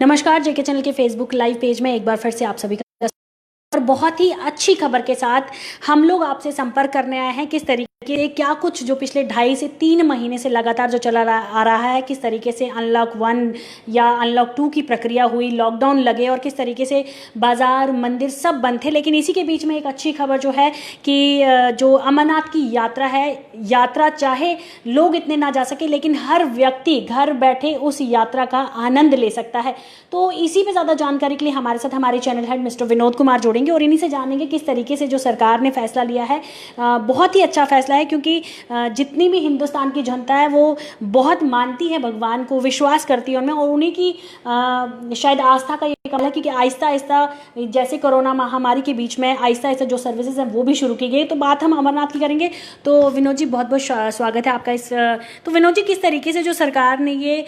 नमस्कार, जेके चैनल के Facebook live page में एक बार फिर से आप सभी का और बहुत ही अच्छी खबर के साथ हम लोग आपसे संपर्क करने आए हैं। किस तरीके क्या कुछ जो पिछले 2.5 से 3 महीने से लगातार जो आ रहा है, किस तरीके से अनलॉक 1 या अनलॉक 2 की प्रक्रिया हुई, लॉकडाउन लगे और किस तरीके से बाजार मंदिर सब बंद थे। लेकिन इसी के बीच में एक अच्छी खबर जो है कि जो अमरनाथ की यात्रा है, यात्रा चाहे लोग इतने ना जा सके लेकिन हर व्यक्ति घर बैठे उस यात्रा का आनंद ले सकता है। तो इसी पे ज़्यादा जानकारी के लिए हमारे साथ हमारे channel head mister Vinod Kumar जोड़ेंगे और इन्हीं से जानेंगे किस तरीके से जो सरकार ने फैसला लिया है। बहुत ही अच्छा फैसला है, क्योंकि जितनी भी हिंदुस्तान की जनता है वो बहुत मानती है भगवान को, विश्वास करती है उनमें और उन्हीं की शायद आस्था का ये कमाल है कि आहिस्ता आहिस्ता जैसे कोरोना महामारी के बीच में आहिस्ता आहिस्ता जो सर्विसेज हैं वो भी शुरू की गई। तो बात हम अमरनाथ की करेंगे। तो विनोद जी, बहुत बहुत स्वागत है आपका इस तो विनोद जी, किस तरीके से जो सरकार ने ये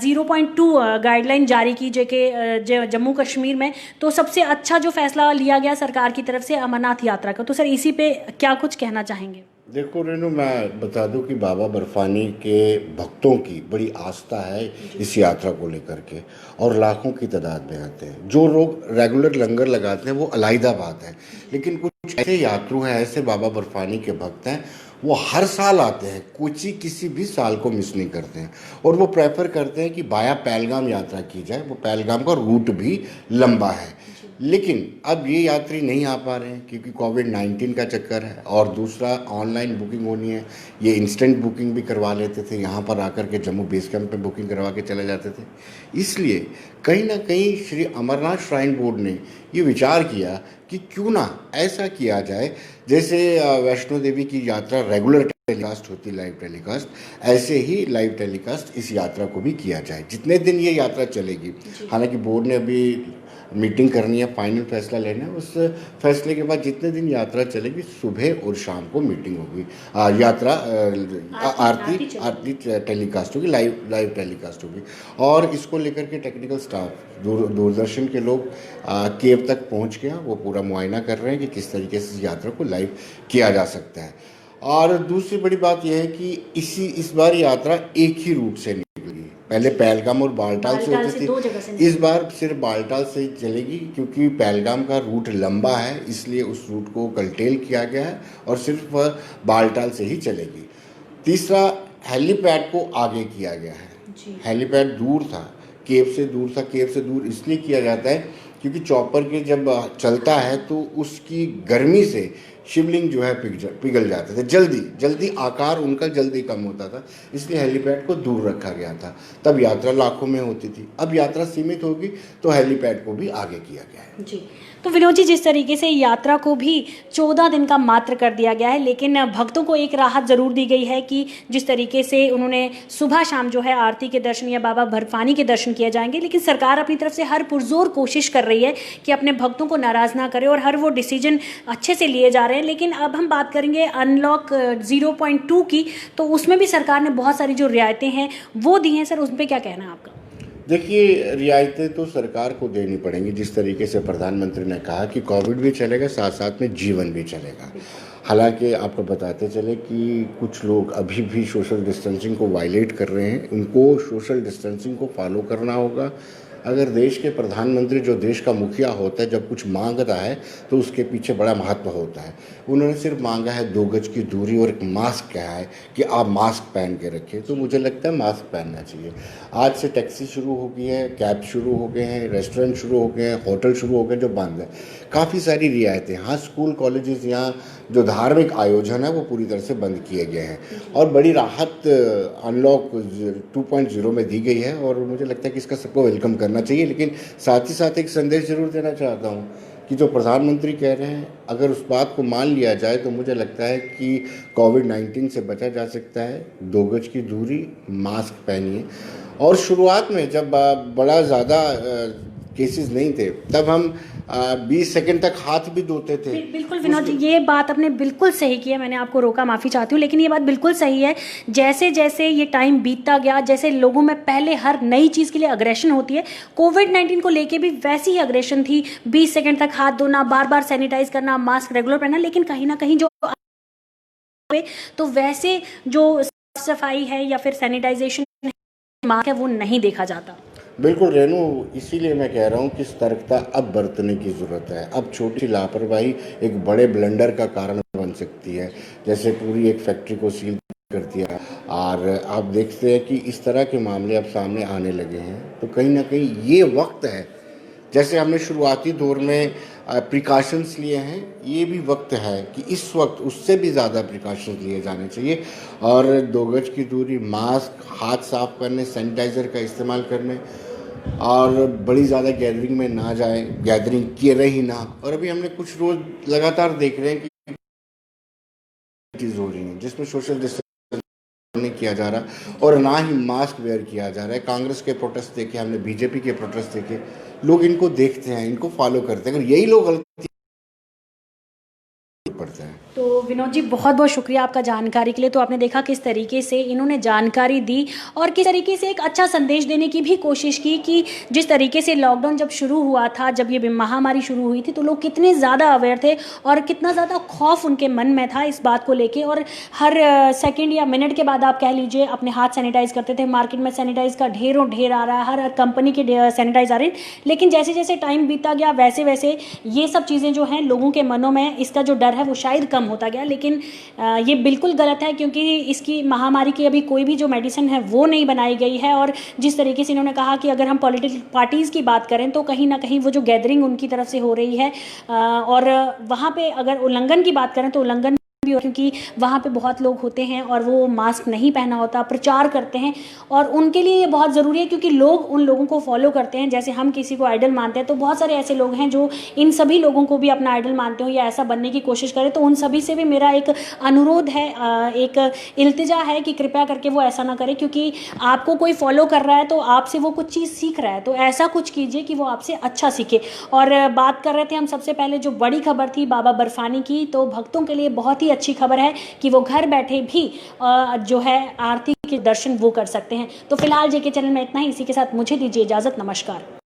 0.2 गाइडलाइन जारी की जेके जम्मू कश्मीर में, तो सबसे अच्छा जो फैसला लिया गया सरकार की तरफ से अमरनाथ यात्रा का, तो सर इसी पे क्या कुछ कहना चाहेंगे? देखो रेनू, मैं बता दूं कि बाबा बर्फानी के भक्तों की बड़ी आस्था है इस यात्रा को लेकर के, और लाखों की तादाद में आते हैं। जो लोग रेगुलर लंगर लगाते हैं वो अलहदा बात है, लेकिन कुछ ऐसे यात्रु हैं, ऐसे बाबा बर्फानी के भक्त हैं, वो हर साल आते हैं, कुछ किसी भी साल को मिस नहीं करते हैं, और वो प्रेफर करते हैं कि बाया पहलगाम यात्रा की जाए। वो पहलगाम का रूट भी लंबा है, लेकिन अब ये यात्री नहीं आ पा रहे हैं क्योंकि कोविड-19 का चक्कर है, और दूसरा ऑनलाइन बुकिंग होनी है। ये इंस्टेंट बुकिंग भी करवा लेते थे, यहाँ पर आकर के जम्मू बेस कैंप पे बुकिंग करवा के चले जाते थे। इसलिए कहीं ना कहीं श्री अमरनाथ श्राइन बोर्ड ने ये विचार किया कि क्यों ना ऐसा किया जाए, जैसे वैष्णो देवी की यात्रा रेगुलर टेलीकास्ट होती, लाइव टेलीकास्ट, ऐसे ही लाइव टेलीकास्ट इस यात्रा को भी किया जाए जितने दिन ये यात्रा चलेगी। हालांकि बोर्ड ने अभी मीटिंग करनी है, फाइनल फैसला लेना है। उस फैसले के बाद जितने दिन यात्रा चलेगी, सुबह और शाम को मीटिंग होगी, यात्रा आरती टेलीकास्ट होगी, लाइव टेलीकास्ट होगी। और इसको लेकर के टेक्निकल स्टाफ दूरदर्शन के लोग केव तक पहुंच गया, वो पूरा मुआयना कर रहे हैं कि किस तरीके से इस यात्रा को लाइव किया जा सकता है। और दूसरी बड़ी बात यह है कि इस बार यात्रा एक ही रूट से निकलेगी। पहले पहलगाम और बालटाल से होती थी, इस बार सिर्फ बालटाल से ही चलेगी, क्योंकि पहलगाम का रूट लंबा है, इसलिए उस रूट को कल्टेल किया गया है और सिर्फ बालटाल से ही चलेगी। तीसरा, हेलीपैड को आगे किया गया है। हेलीपैड दूर था, केव से दूर था। केव से दूर इसलिए किया जाता है क्योंकि चॉपर के जब चलता है तो उसकी गर्मी से शिवलिंग जो है पिघल जाते थे, जल्दी आकार उनका जल्दी कम होता था, इसलिए हेलीपैड को दूर रखा गया था। तब यात्रा लाखों में होती थी, अब यात्रा सीमित होगी तो हेलीपैड को भी आगे किया गया है। जी, तो विनोद जी, जिस तरीके से यात्रा को भी 14 दिन का मात्र कर दिया गया है, लेकिन भक्तों को एक राहत ज़रूर दी गई है कि जिस तरीके से उन्होंने सुबह शाम जो है आरती के दर्शन या बाबा बर्फानी के दर्शन किए जाएंगे, लेकिन सरकार अपनी तरफ से हर पुरजोर कोशिश कर रही है कि अपने भक्तों को नाराज़ ना करे और हर वो डिसीजन अच्छे से लिए जा रहे हैं। लेकिन अब हम बात करेंगे अनलॉक 0.2 की, तो उसमें भी सरकार ने बहुत सारी जो रियायतें हैं वो दी हैं। सर, उस पर क्या कहना है आपका? देखिए, रियायतें तो सरकार को देनी पड़ेंगी। जिस तरीके से प्रधानमंत्री ने कहा कि कोविड भी चलेगा, साथ साथ में जीवन भी चलेगा। हालांकि आपको बताते चले कि कुछ लोग अभी भी सोशल डिस्टेंसिंग को वायलेट कर रहे हैं, उनको सोशल डिस्टेंसिंग को फॉलो करना होगा। अगर देश के प्रधानमंत्री, जो देश का मुखिया होता है, जब कुछ मांगता है तो उसके पीछे बड़ा महत्व होता है। उन्होंने सिर्फ मांगा है 2 गज की दूरी और एक मास्क कहा है कि आप मास्क पहन के रखें, तो मुझे लगता है मास्क पहनना चाहिए। आज से टैक्सी शुरू हो गई है, कैब शुरू हो गए हैं, रेस्टोरेंट शुरू हो गए हैं, होटल शुरू हो गए जो बंद है। काफ़ी सारी रियायतें, हाँ, स्कूल कॉलेजेस, यहाँ जो धार्मिक आयोजन है वो पूरी तरह से बंद किए गए हैं, और बड़ी राहत अनलॉक 2.0 में दी गई है, और मुझे लगता है कि इसका सबको वेलकम करना चाहिए। लेकिन साथ ही साथ एक संदेश जरूर देना चाहता हूँ कि जो प्रधानमंत्री कह रहे हैं, अगर उस बात को मान लिया जाए तो मुझे लगता है कि कोविड-19 से बचा जा सकता है। 2 गज की दूरी, मास्क पहनिए। और शुरुआत में जब बड़ा ज़्यादा केसेस नहीं थे, तब हम 20 सेकंड तक हाथ भी धोते थे। बिल्कुल विनोद जी, ये बात आपने बिल्कुल सही की है। मैंने आपको रोका, माफ़ी चाहती हूँ, लेकिन ये बात बिल्कुल सही है। जैसे जैसे ये टाइम बीतता गया, जैसे लोगों में पहले हर नई चीज़ के लिए अग्रेशन होती है, कोविड-19 को लेके भी वैसी ही अग्रेशन थी। 20 सेकंड तक हाथ धोना, बार बार सैनिटाइज करना, मास्क रेगुलर पहनना, लेकिन कहीं ना कहीं जो तो वैसे जो साफ सफाई है या फिर सैनिटाइजेशन मास्क है वो नहीं देखा जाता। बिल्कुल रेनू, इसीलिए मैं कह रहा हूँ कि सतर्कता अब बरतने की ज़रूरत है। अब छोटी लापरवाही एक बड़े ब्लंडर का कारण बन सकती है। जैसे पूरी एक फैक्ट्री को सील कर दिया, और आप देखते हैं कि इस तरह के मामले अब सामने आने लगे हैं। तो कहीं ना कहीं ये वक्त है, जैसे हमने शुरुआती दौर में प्रिकॉशंस लिए हैं, ये भी वक्त है कि इस वक्त उससे भी ज़्यादा प्रिकॉशंस लिए जाने चाहिए। और 2 गज की दूरी, मास्क, हाथ साफ करने, सैनिटाइज़र का इस्तेमाल करने, और बड़ी ज़्यादा गैदरिंग में ना जाए, गैदरिंग करे ही ना। और अभी हमने कुछ रोज़ लगातार देख रहे हैं कि चीज़ हो रही है जिसमें सोशल डिस्टेंस नहीं किया जा रहा और ना ही मास्क वेयर किया जा रहा है। कांग्रेस के प्रोटेस्ट देखे हमने, बीजेपी के प्रोटेस्ट देखे, लोग इनको देखते हैं, इनको फॉलो करते हैं। अगर यही लोग गलती पड़ते हैं। तो विनोद जी, बहुत बहुत शुक्रिया आपका जानकारी के लिए। तो आपने देखा किस तरीके से इन्होंने जानकारी दी और किस तरीके से एक अच्छा संदेश देने की भी कोशिश की कि जिस तरीके से लॉकडाउन जब शुरू हुआ था, जब ये महामारी शुरू हुई थी, तो लोग कितने ज़्यादा अवेयर थे और कितना ज़्यादा खौफ उनके मन में था इस बात को लेके। और हर सेकंड या मिनट के बाद आप कह लीजिए अपने हाथ सैनिटाइज करते थे। मार्केट में सैनिटाइज का ढेरों ढेर आ रहा है, हर कंपनी के सैनिटाइज आ रहे हैं। लेकिन जैसे जैसे टाइम बीता गया वैसे वैसे ये सब चीज़ें जो हैं लोगों के मनों में इसका जो डर है वो शायद कम होता गया। लेकिन ये बिल्कुल गलत है, क्योंकि इसकी महामारी की अभी कोई भी जो मेडिसिन है वो नहीं बनाई गई है। और जिस तरीके से इन्होंने कहा कि अगर हम पॉलिटिकल पार्टीज़ की बात करें तो कहीं ना कहीं वो जो गैदरिंग उनकी तरफ से हो रही है, और वहाँ पे अगर उल्लंघन की बात करें तो उल्लंघन भी हो, क्योंकि वहाँ पे बहुत लोग होते हैं और वो मास्क नहीं पहना होता, प्रचार करते हैं। और उनके लिए ये बहुत ज़रूरी है, क्योंकि लोग उन लोगों को फॉलो करते हैं। जैसे हम किसी को आइडल मानते हैं तो बहुत सारे ऐसे लोग हैं जो इन सभी लोगों को भी अपना आइडल मानते हो या ऐसा बनने की कोशिश करें। तो उन सभी से भी मेरा एक अनुरोध है, एक इल्तिजा है कि कृपया करके वो ऐसा ना करें, क्योंकि आपको कोई फॉलो कर रहा है तो आपसे वो कुछ चीज़ सीख रहा है। तो ऐसा कुछ कीजिए कि वो आपसे अच्छा सीखे। और बात कर रहे थे हम सबसे पहले जो बड़ी खबर थी बाबा बर्फानी की, तो भक्तों के लिए बहुत ही अच्छी खबर है कि वो घर बैठे भी जो है आरती के दर्शन वो कर सकते हैं। तो फिलहाल जेके चैनल में इतना ही। इसी के साथ मुझे दीजिए इजाज़त। नमस्कार।